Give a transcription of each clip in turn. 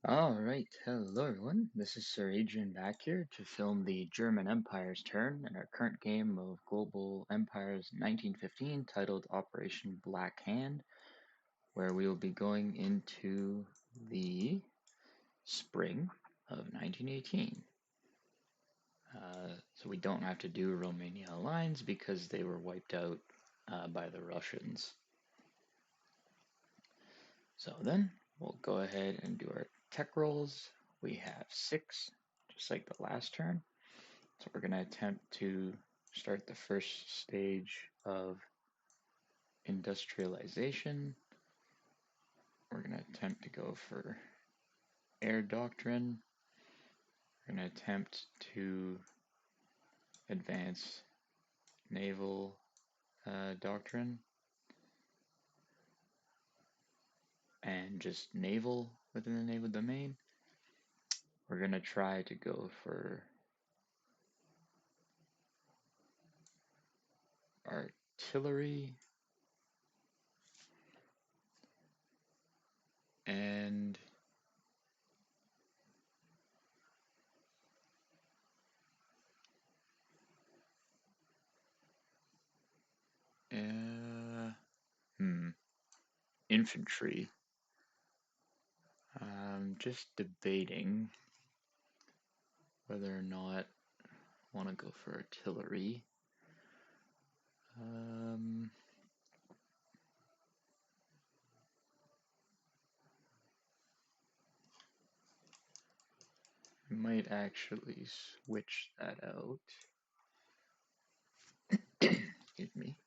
Alright, hello everyone. This is Sir Adrian back here to film the German Empire's turn in our current game of Global Empires 1915 titled Operation Blackhand, where we will be going into the spring of 1918. So we don't have to do Romania lines because they were wiped out by the Russians. So then we'll go ahead and do our tech rolls. We have 6, just like the last turn. So we're going to attempt to start the first stage of industrialization. We're going to attempt to go for air doctrine. We're going to attempt to advance naval doctrine and just naval within the naval domain. We're going to try to go for artillery and infantry. I'm just debating whether or not I want to go for artillery. I might actually switch that out. Excuse me.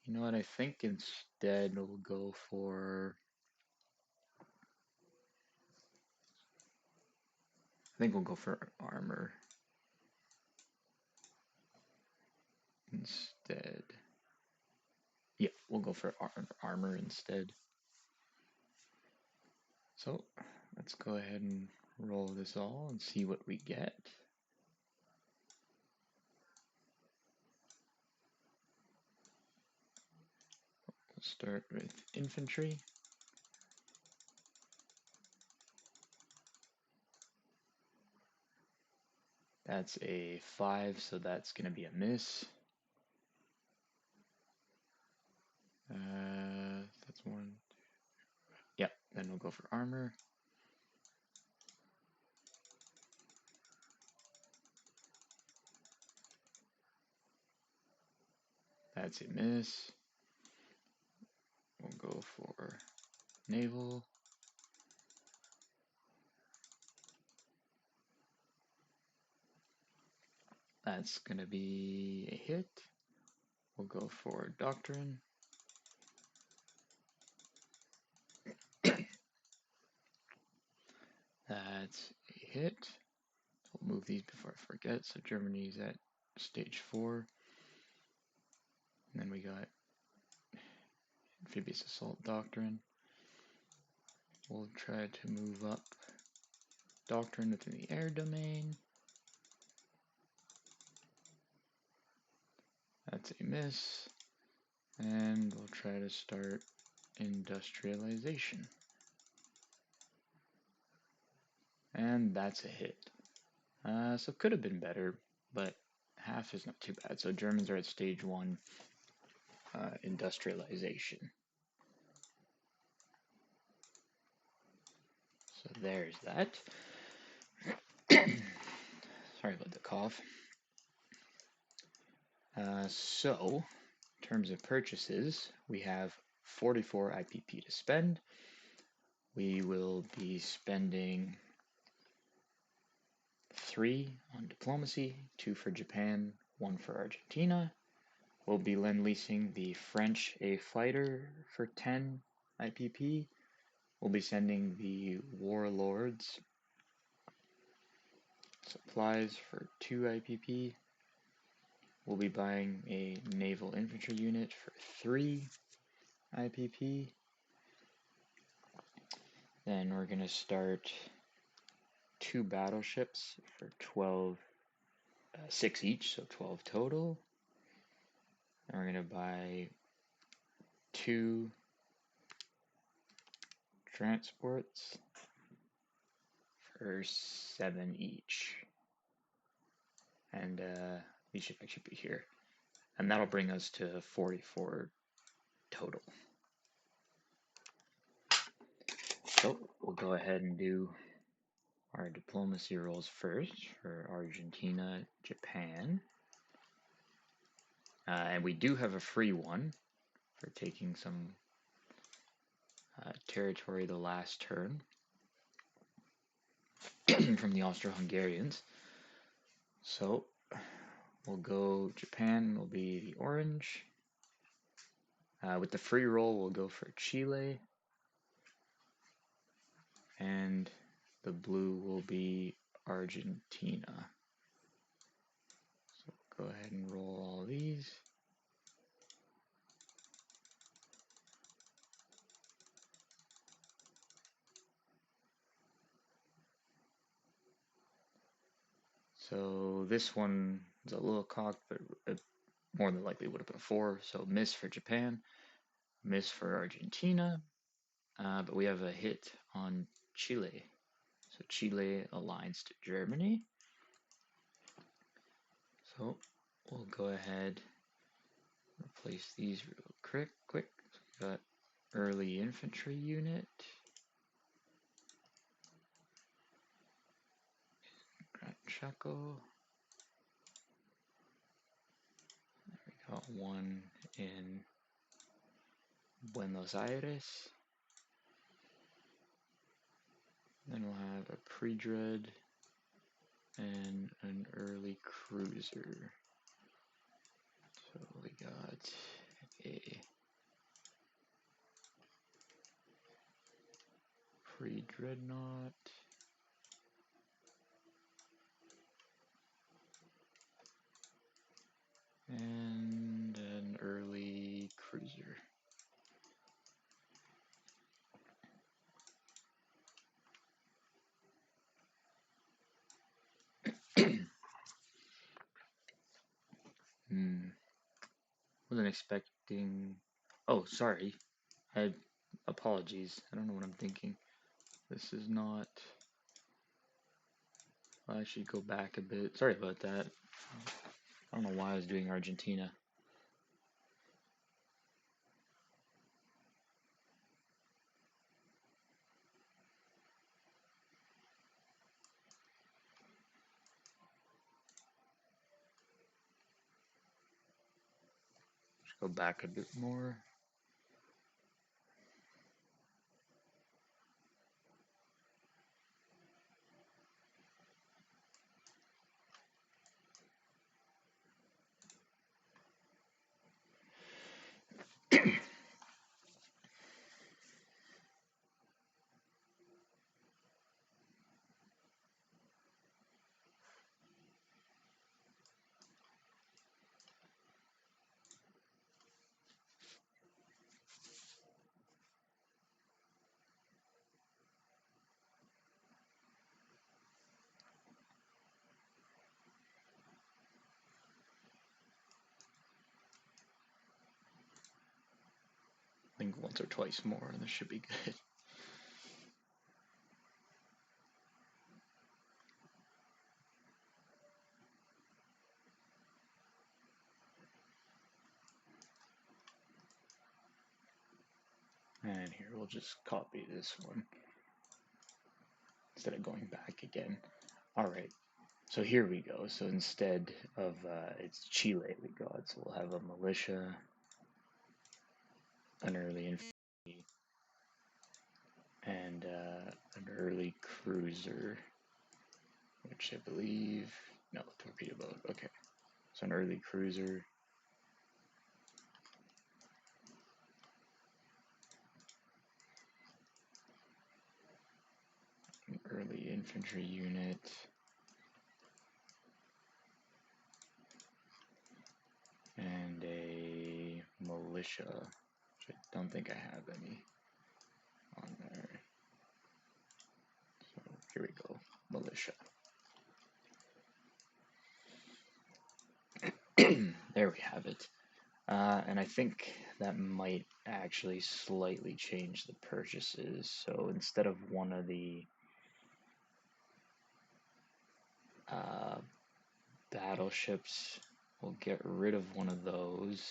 You know what? I think instead we'll go for. I think we'll go for armor instead. Yeah, we'll go for armor instead. So let's go ahead and roll this all and see what we get. We'll start with infantry. That's a 5, so that's going to be a miss. That's 1. Yep, then we'll go for armor. That's a miss. We'll go for naval. That's going to be a hit. We'll go for doctrine. That's a hit. We'll move these before I forget. So Germany's at stage 4. And then we got amphibious assault doctrine. We'll try to move up doctrine within the air domain. That's a miss. And we'll try to start industrialization. And that's a hit. So could have been better, but half is not too bad. So Germans are at stage 1 industrialization. So there's that. Sorry about the cough. So, in terms of purchases, we have 44 IPP to spend. We will be spending 3 on diplomacy, 2 for Japan, 1 for Argentina. We'll be lend-leasing the French A fighter for 10 IPP. We'll be sending the Warlords supplies for 2 IPP. We'll be buying a naval infantry unit for 3. IPP. Then we're going to start 2 battleships for 12, 6 each, so 12 total. And we're going to buy 2 transports for 7 each. And these should actually be here. And that'll bring us to 44 total. So we'll go ahead and do our diplomacy rolls first for Argentina, Japan. And we do have a free one for taking some territory the last turn from the Austro-Hungarians. So we'll go Japan will be the orange. With the free roll, we'll go for Chile. And the blue will be Argentina. So go ahead and roll all these. So this one is a little cocked, but it more than likely would have been a 4. So miss for Japan, miss for Argentina, but we have a hit on Chile. So Chile aligns to Germany. So we'll go ahead and replace these real quick. So we got early infantry unit. Grand Chaco. There we got one in Buenos Aires. Then we'll have a pre-dread and an early cruiser. So we got a pre-dreadnought, and an early cruiser. Wasn't expecting. Oh, sorry. I apologies. I don't know what I'm thinking. This is not. I should go back a bit. Sorry about that. I don't know why I was doing Argentina. Just go back a bit more. I think once or twice more, and this should be good. And here, we'll just copy this one instead of going back again. All right, so here we go. So instead of, it's Chile we got, so we'll have a militia, an early infantry, and an early cruiser, which I believe, no, torpedo boat, okay. So an early cruiser, an early infantry unit, and a militia, which I don't think I have any on there. So here we go, militia. There we have it. And I think that might actually slightly change the purchases. So instead of one of the battleships, we'll get rid of one of those.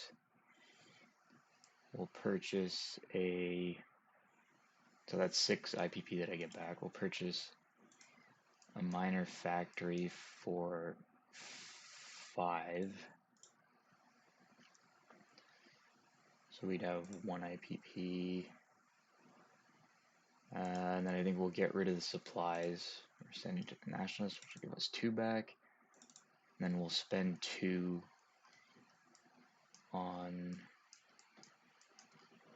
We'll purchase so that's 6 IPP that I get back. We'll purchase a minor factory for 5. So we'd have 1 IPP. And then I think we'll get rid of the supplies. We're sending to the nationalists, which will give us 2 back. And then we'll spend 2 on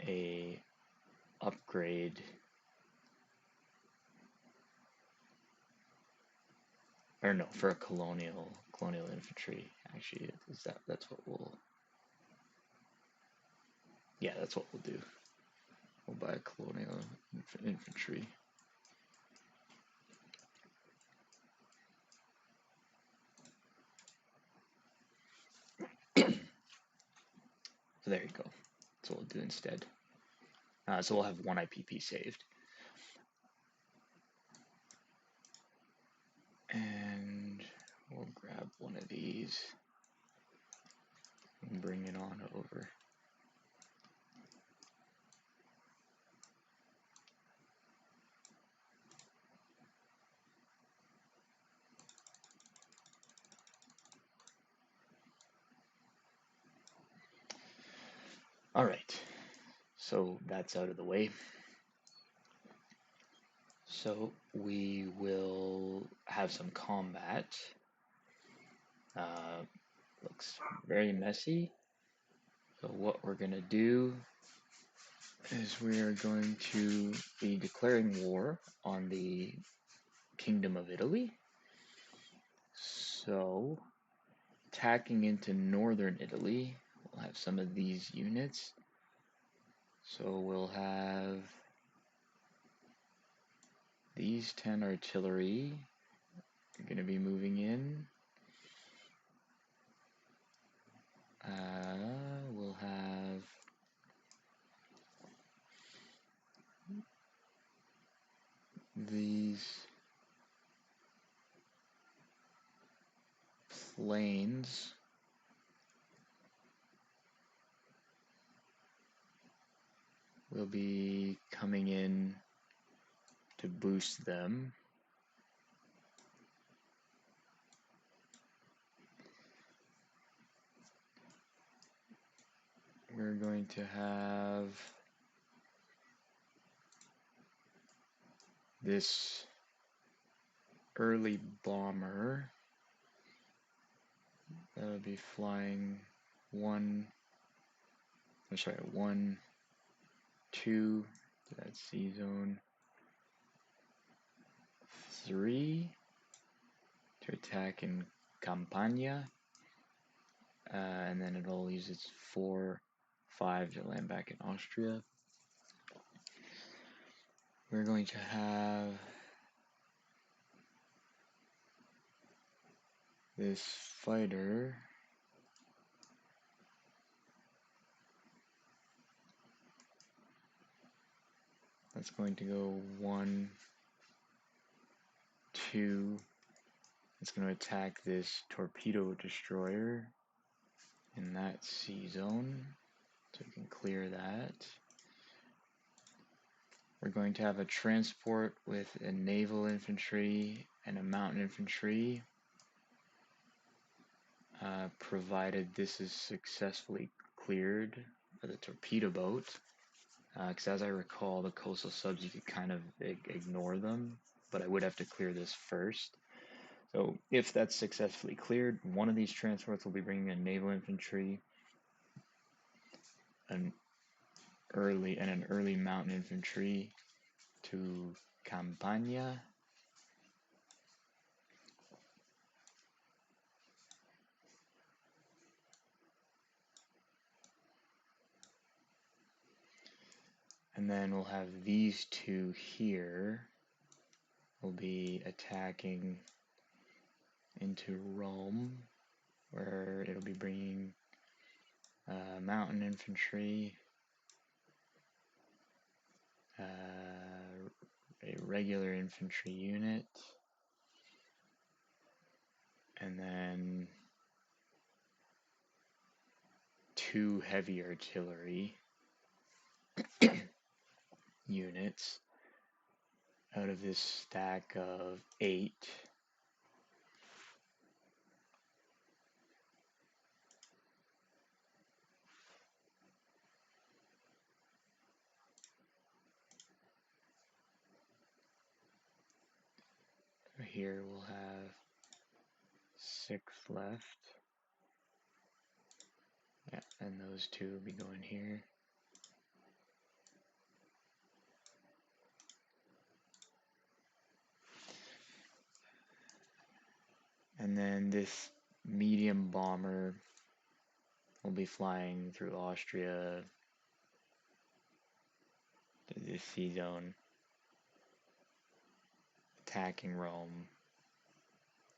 a upgrade, or no, for a colonial infantry. Actually, that's what we'll, yeah, that's what we'll do. We'll buy a colonial infantry. So there you go. That's what we'll do instead. So we'll have 1 IPP saved. And we'll grab one of these and bring it on over. All right, so that's out of the way. So we will have some combat. Looks very messy. So what we're going to do is we are going to be declaring war on the Kingdom of Italy. So attacking into northern Italy, we'll have some of these units. So we'll have these 10 artillery are going to be moving in. We'll have these planes will be coming in to boost them. We're going to have this early bomber that'll be flying 1, 2 to that C zone, 3 to attack in Campania, and then it'll use its 4, 5 to land back in Austria. We're going to have this fighter that's going to go 1, 2. It's going to attack this torpedo destroyer in that C zone, so we can clear that. We're going to have a transport with a naval infantry and a mountain infantry, provided this is successfully cleared for the torpedo boat. Because as I recall, the coastal subs, you could kind of ignore them, but I would have to clear this first. So if that's successfully cleared, one of these transports will be bringing in naval infantry, an early mountain infantry to Campania. And then we'll have these two here will be attacking into Rome, where it'll be bringing mountain infantry, a regular infantry unit, and then 2 heavy artillery units out of this stack of 8. Here we'll have 6 left. Yeah, and those 2 will be going here. And then this medium bomber will be flying through Austria to this sea zone, attacking Rome,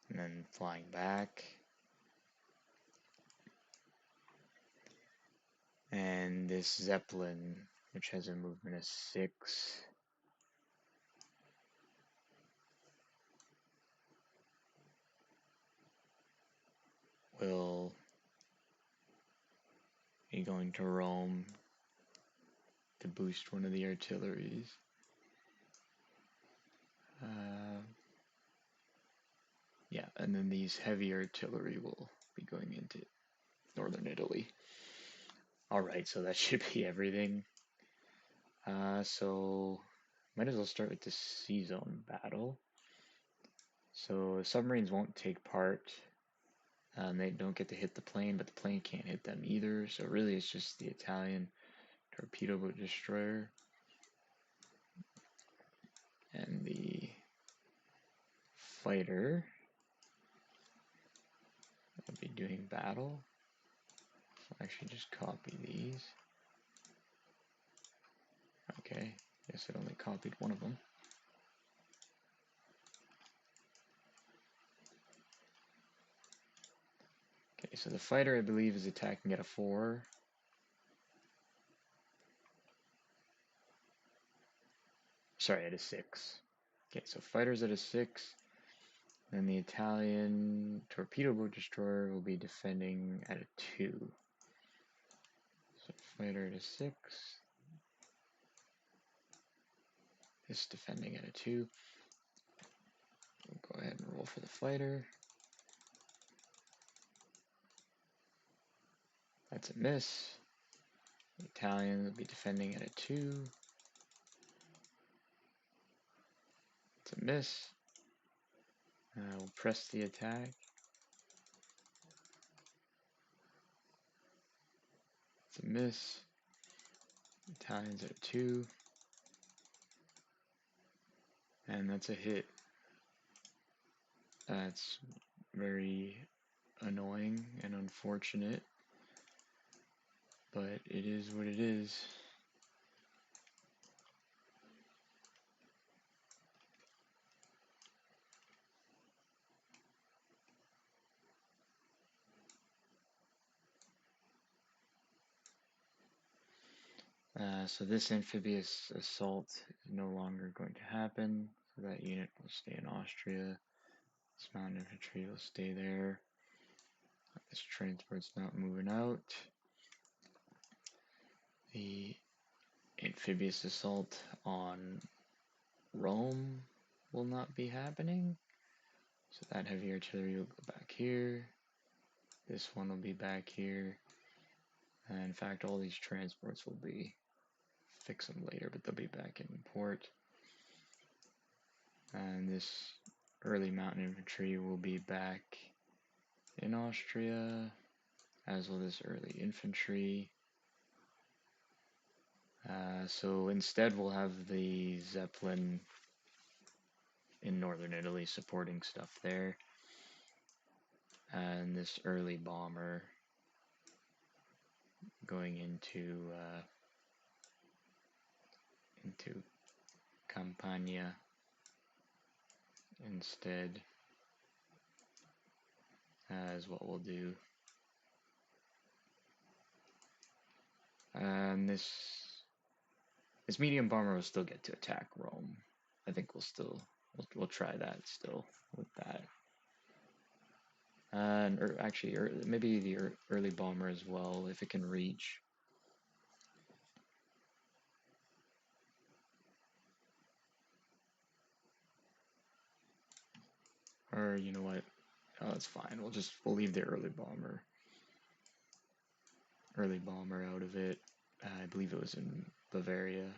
and then flying back. And this Zeppelin, which has a movement of 6, will be going to Rome to boost one of the artilleries. Yeah, and then these heavy artillery will be going into northern Italy. Alright, so that should be everything. So might as well start with the sea zone battle. So submarines won't take part. They don't get to hit the plane, but the plane can't hit them either. So really it's just the Italian torpedo boat destroyer and the fighter will be doing battle. So I should just copy these. Okay, guess it only copied one of them. Okay, so the fighter, I believe, is attacking at a 4. Sorry, at a 6. Okay, so fighter's at a 6. Then the Italian torpedo boat destroyer will be defending at a 2. So fighter at a 6. This defending at a 2. We'll go ahead and roll for the fighter. That's a miss. The Italian will be defending at a 2. It's a miss. We'll press the attack. It's a miss. Italian's at a 2. And that's a hit. That's very annoying and unfortunate, but it is what it is. So this amphibious assault is no longer going to happen. So that unit will stay in Austria. This mountain infantry will stay there. This transport's not moving out. The amphibious assault on Rome will not be happening. So that heavy artillery will go back here. This one will be back here. And in fact, all these transports will be fix them later, but they'll be back in port. And this early mountain infantry will be back in Austria, as will this early infantry. So instead we'll have the Zeppelin in northern Italy supporting stuff there, and this early bomber going into into Campania instead, is what we'll do. And this medium bomber will still get to attack Rome. I think we'll try that still with that. Or actually, maybe the early bomber as well, if it can reach. Or you know what? Oh, that's fine. We'll leave the early bomber out of it. I believe it was in Bavaria.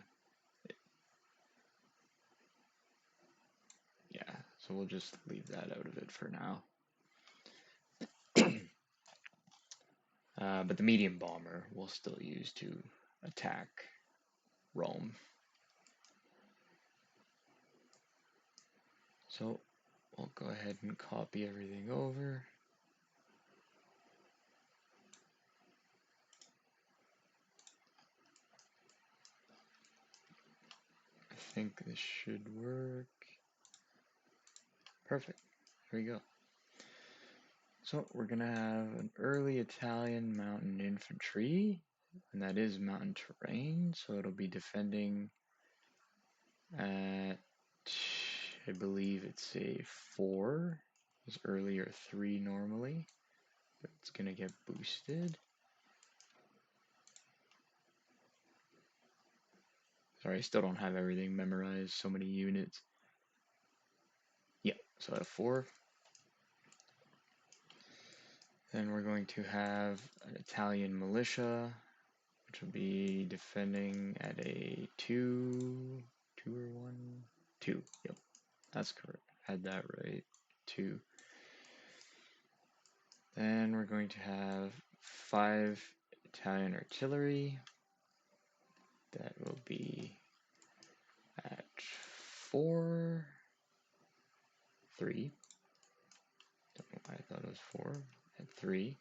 Yeah, so we'll just leave that out of it for now. But the medium bomber we'll still use to attack Rome. So we'll go ahead and copy everything over. I think this should work. Perfect. Here we go. So we're gonna have an early Italian mountain infantry, and that is mountain terrain, so it'll be defending at, I believe it's a 4. It's earlier 3 normally, but it's gonna get boosted. Sorry, I still don't have everything memorized, so many units. Yep, so at a 4. Then we're going to have an Italian militia, which will be defending at a 2 or 1? 2, yep, that's correct. Had that right, 2. Then we're going to have 5 Italian artillery. That will be at 4, 3. Don't know why I thought it was 4. At 3.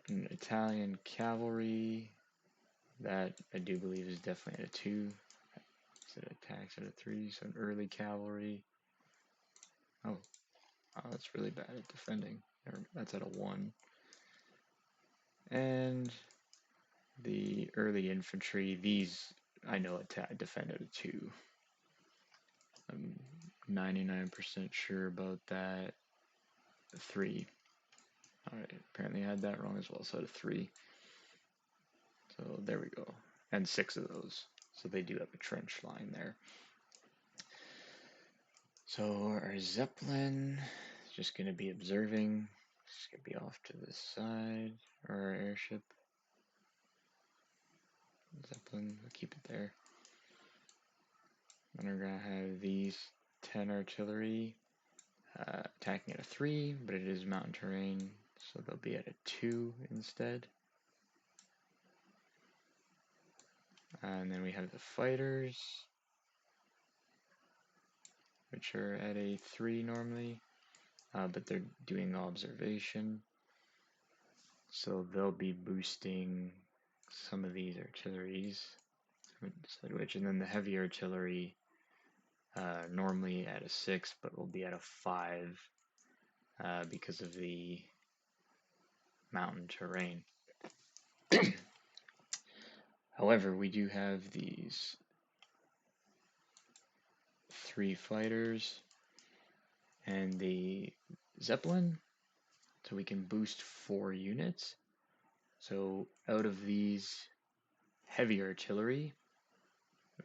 An Italian cavalry. That I do believe is definitely at a 2. It attacks at a 3, so an early cavalry. Oh, that's really bad at defending. That's at a 1. And the early infantry, these I know defend at a 2. I'm 99% sure about that. 3. Alright, apparently I had that wrong as well, so at a 3. So there we go. And 6 of those. So they do have a trench line there. So our Zeppelin is just going to be observing. It's going to be off to this side. Or our airship. Zeppelin, we'll keep it there. And we're going to have these 10 artillery attacking at a 3, but it is mountain terrain, so they'll be at a 2 instead. And then we have the fighters, which are at a 3 normally, but they're doing observation, so they'll be boosting some of these artilleries, and then the heavy artillery normally at a 6, but will be at a 5 because of the mountain terrain. However, we do have these 3 fighters and the Zeppelin, so we can boost 4 units. So out of these heavy artillery,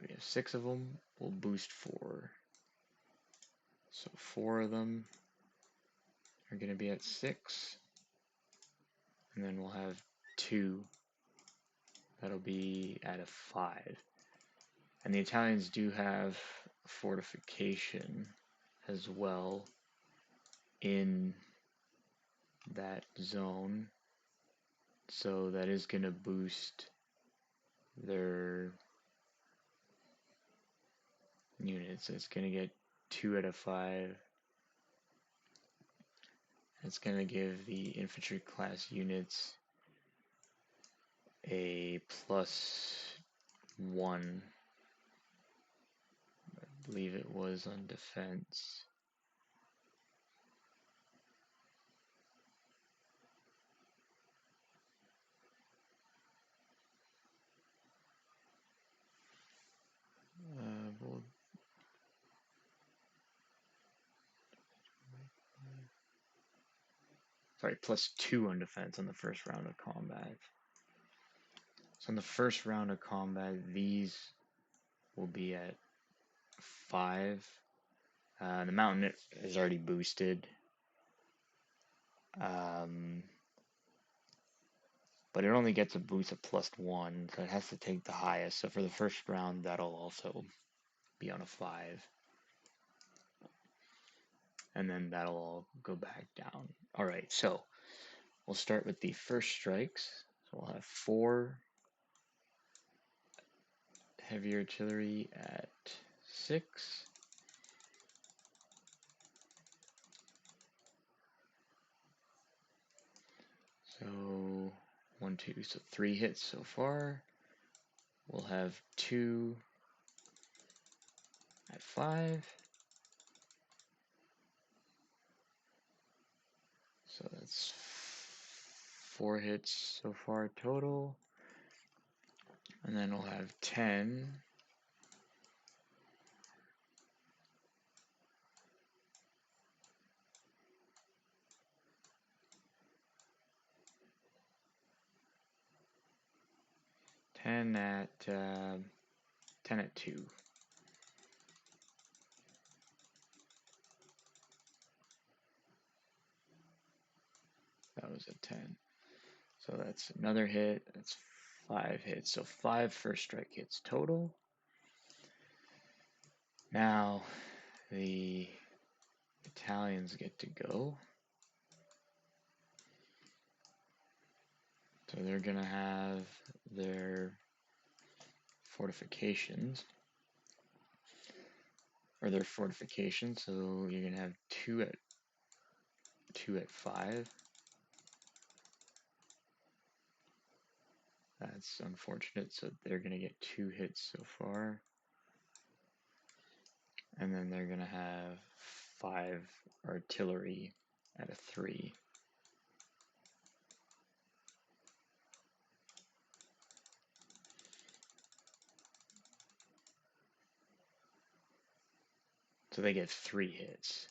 we have 6 of them, we'll boost 4. So 4 of them are going to be at 6, and then we'll have 2 that'll be at a 5. And the Italians do have fortification as well in that zone, so that is going to boost their units. It's going to get 2 out of 5. It's going to give the infantry class units a +1. I believe it was on defense. We'll sorry, +2 on defense on the first round of combat. So in the first round of combat, these will be at 5. The mountain is already boosted. But it only gets a boost of +1, so it has to take the highest. So for the first round, that'll also be on a 5. And then that'll all go back down. Alright, so we'll start with the first strikes. So we'll have 4 heavy artillery at 6. So 1, 2, so 3 hits so far. We'll have 2 at 5. So that's 4 hits so far total. And then we'll have 10 10 at 10 at 2. That was a 10. So that's another hit. That's 5 hits. So 5 first strike hits total. Now the battalions get to go. So they're gonna have their fortifications. Or their fortifications. So you're gonna have 2 at 5. That's unfortunate. So they're gonna get 2 hits so far. And then they're gonna have 5 artillery at a 3. So they get 3 hits.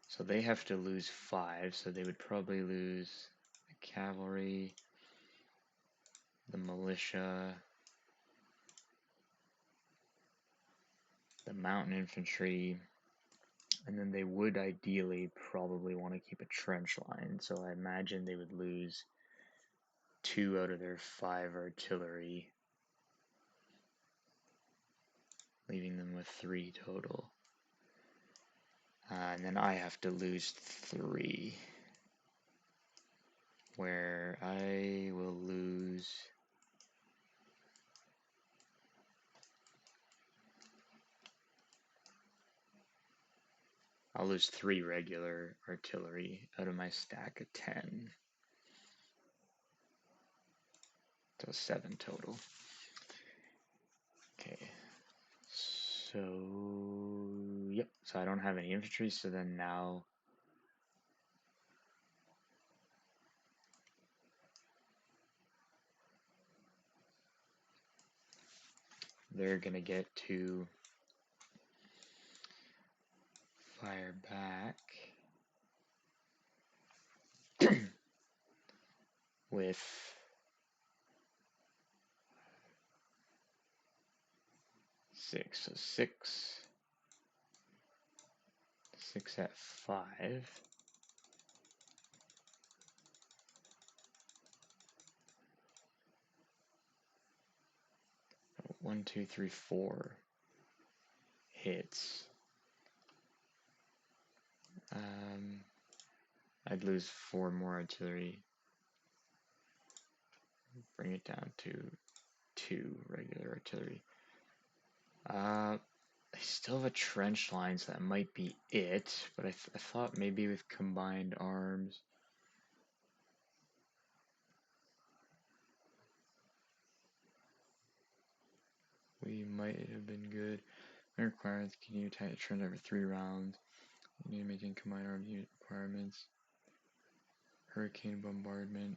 So they have to lose 5, so they would probably lose the cavalry, the militia, the mountain infantry, and then they would ideally probably want to keep a trench line. So I imagine they would lose 2 out of their 5 artillery, leaving them with 3 total. And then I have to lose 3, where I will lose I'll lose 3 regular artillery out of my stack of 10. So 7 total. Okay. So, yep. So I don't have any infantry, so then now they're gonna get to fire back with 6. So 6 at 5. 1, 2, 3, 4 hits. I'd lose 4 more artillery. Bring it down to 2 regular artillery. I still have a trench line, so that might be it, but I thought maybe with combined arms. technically might have been good. Requirements: can you attack turn every 3 rounds? You need to maintain combined armed unit requirements. Hurricane bombardment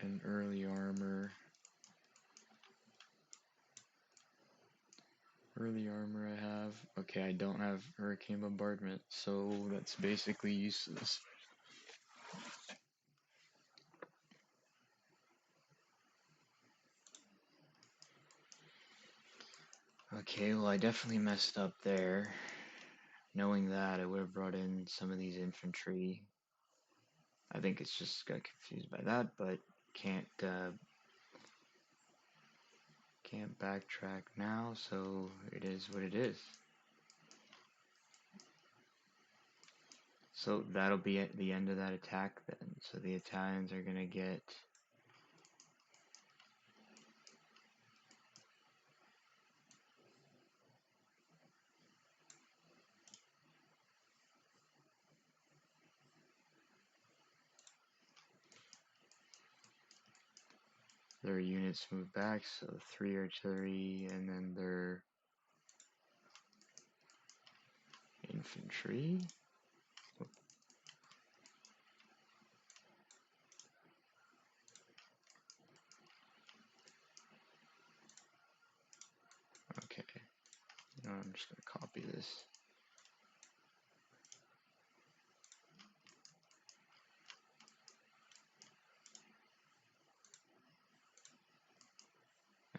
and early armor. Early armor I have. Okay, I don't have hurricane bombardment, so that's basically useless. Okay, well I definitely messed up there. Knowing that, I would have brought in some of these infantry. I think it's just got confused by that, but can't backtrack now, so it is what it is. So that'll be at the end of that attack then. So the Italians are gonna get their units move back, so 3 artillery, and then their infantry. Okay, no, I'm just gonna copy this.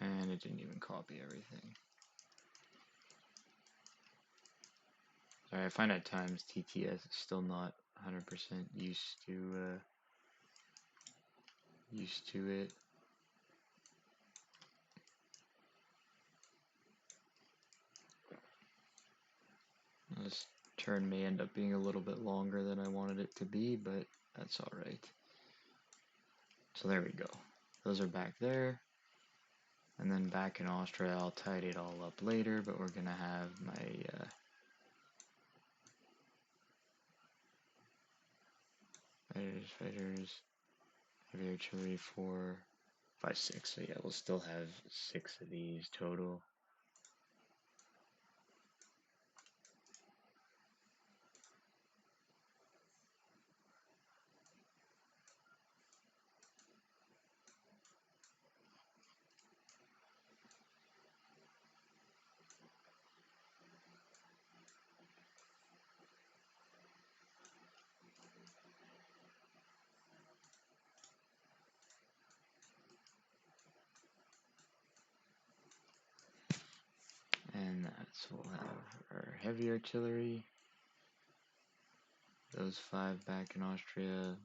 And it didn't even copy everything. Sorry, I find at times TTS is still not 100% used to it. This turn may end up being a little bit longer than I wanted it to be, but that's alright. So there we go. Those are back there. And then back in Austria, I'll tidy it all up later, but we're gonna have my fighters, heavy artillery 4, 5, 6. So yeah, we'll still have 6 of these total. And that's, we'll have our heavy artillery. Those 5 back in Austria,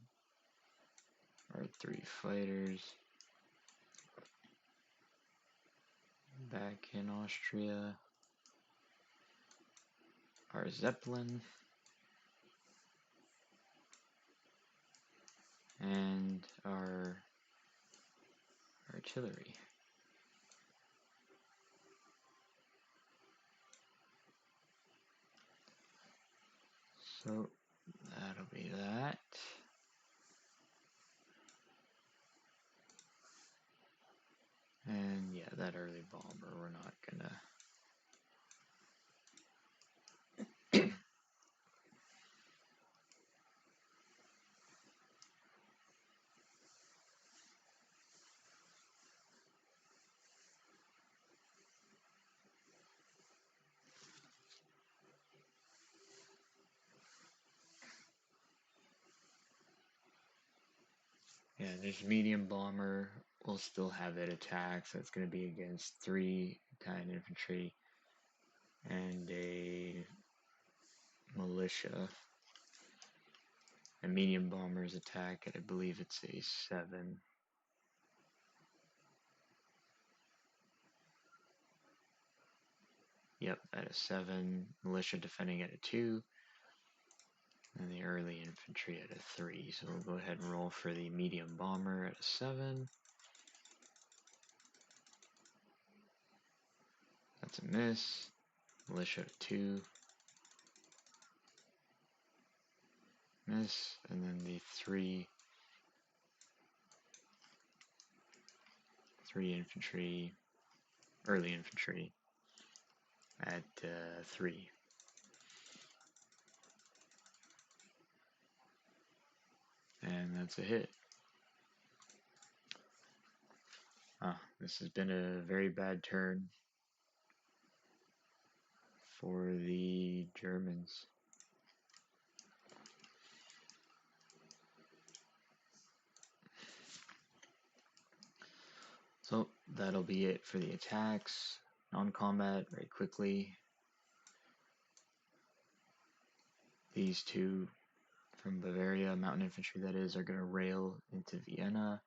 our 3 fighters. Back in Austria, our Zeppelin. And our artillery. So that'll be that. And yeah, that early bomber, we're not gonna. Yeah, this medium bomber will still have it attack, so it's gonna be against 3 Italian infantry and a militia. A medium bomber's attack, I believe it's a 7. Yep, at a 7. Militia defending at a 2. And the early infantry at a 3. So we'll go ahead and roll for the medium bomber at a 7. That's a miss. Militia at a 2. Miss. And then the 3 infantry early infantry at 3. And that's a hit. Ah, this has been a very bad turn for the Germans. So that'll be it for the attacks. Non-combat, very quickly. These two from Bavaria, mountain infantry that is, are going to rail into Vienna.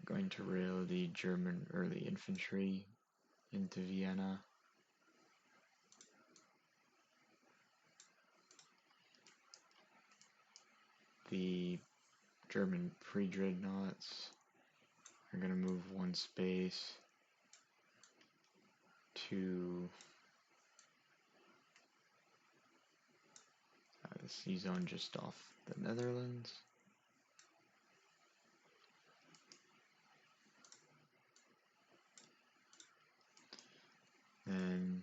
Going to rail the German early infantry into Vienna. The German pre-dreadnoughts are going to move one space to the sea zone just off the Netherlands. Then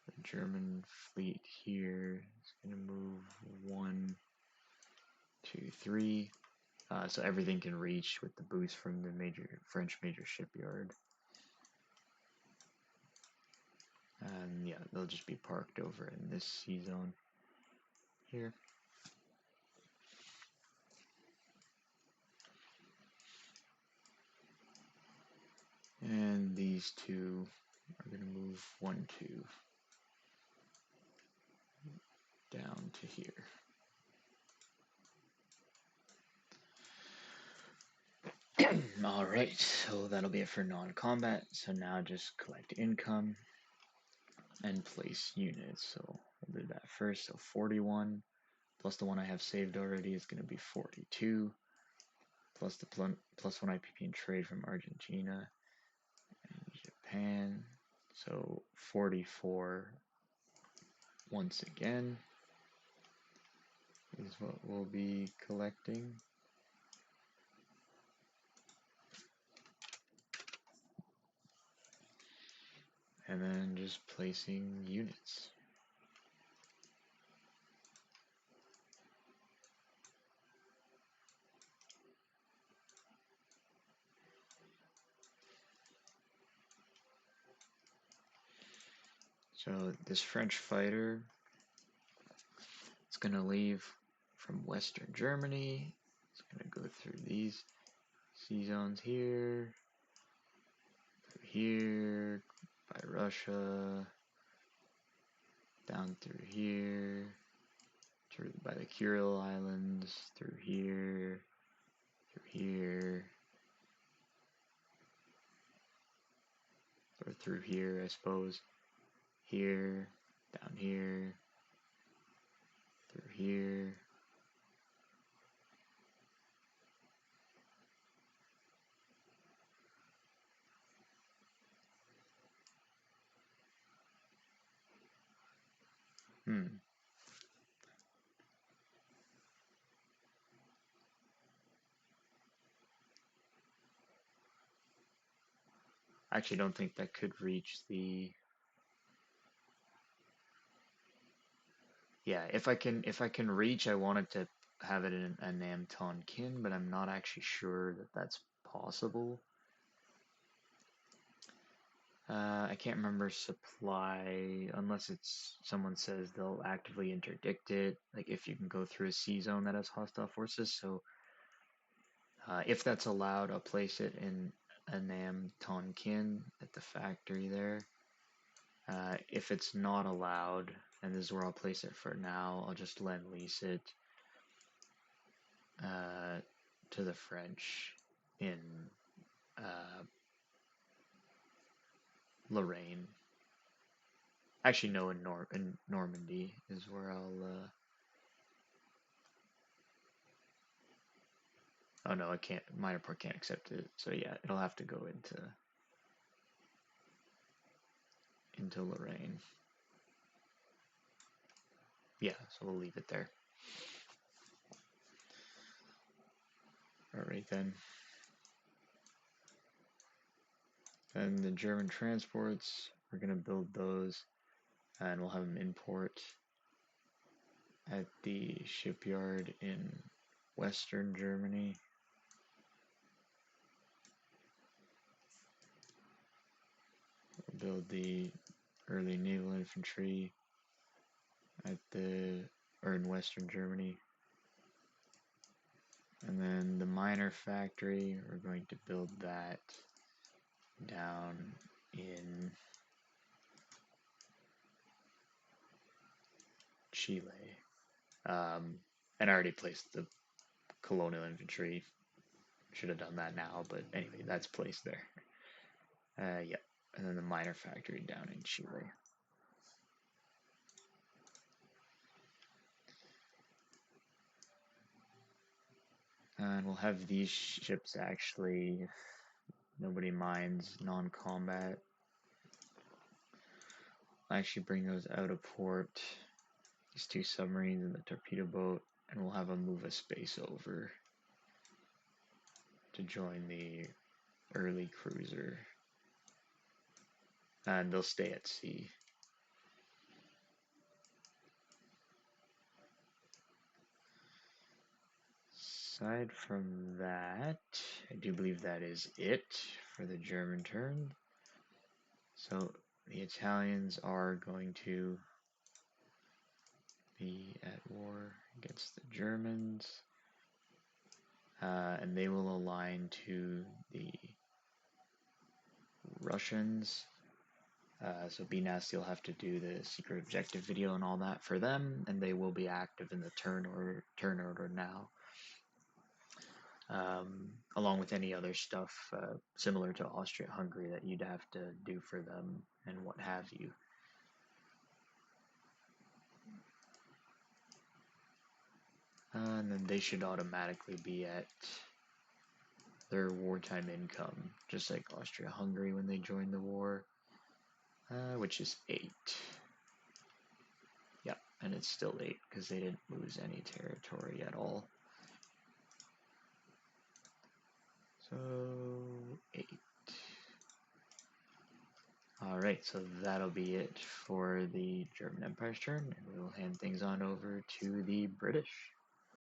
the German fleet here is going to move 1, 2, 3. So everything can reach with the boost from the French major shipyard. And yeah, they'll just be parked over in this sea zone here. And these two are going to move 1, 2 down to here. Alright, so that'll be it for non-combat. So now just collect income and place units. So we'll do that first. So 41 plus the one I have saved already is going to be 42 plus the plus 1 IPP and trade from Argentina and Japan. So 44 once again is what we'll be collecting. And then just placing units. So this French fighter is going to leave from Western Germany. It's going to go through these sea zones here, through here, by Russia, down through here, through by the Kuril Islands, through here, or through here, I suppose. Here, down here, through here. I actually don't think that could reach the. Yeah, if I can reach, I wanted to have it in a Nam Ton Kin, but I'm not actually sure that that's possible. I can't remember supply, unless it's someone says they'll actively interdict it, like if you can go through a sea zone that has hostile forces. So if that's allowed, I'll place it in a Nam Ton Kin at the factory there. If it's not allowed, and this is where I'll place it for now, I'll just lend lease it to the French in Lorraine. Actually, no, in Normandy is where I'll. Oh no, I can't. Minor Port can't accept it. So yeah, it'll have to go into Lorraine. Yeah, so we'll leave it there. All right then. Then the German transports, we're going to build those and we'll have them import at the shipyard in Western Germany. We'll build the early naval infantry in Western Germany. And then the miner factory, we're going to build that down in Chile. And I already placed the colonial infantry. Should have done that now, but anyway, that's placed there. Yep. And then the miner factory down in Chile. And we'll have these ships actually, if nobody minds, non-combat. I'll actually bring those out of port. These two submarines and the torpedo boat, and we'll have them move a space over to join the early cruiser. And they'll stay at sea. Aside from that, I do believe that is it for the German turn. So the Italians are going to be at war against the Germans, and they will align to the Russians. So be nasty will have to do the secret objective video and all that for them, and they will be active in the turn order now. Along with any other stuff similar to Austria-Hungary that you'd have to do for them and what have you. And then they should automatically be at their wartime income, just like Austria-Hungary when they joined the war, which is 8. Yep, and it's still 8 because they didn't lose any territory at all. So 8. Alright, so that'll be it for the German Empire's turn, and we'll hand things on over to the British.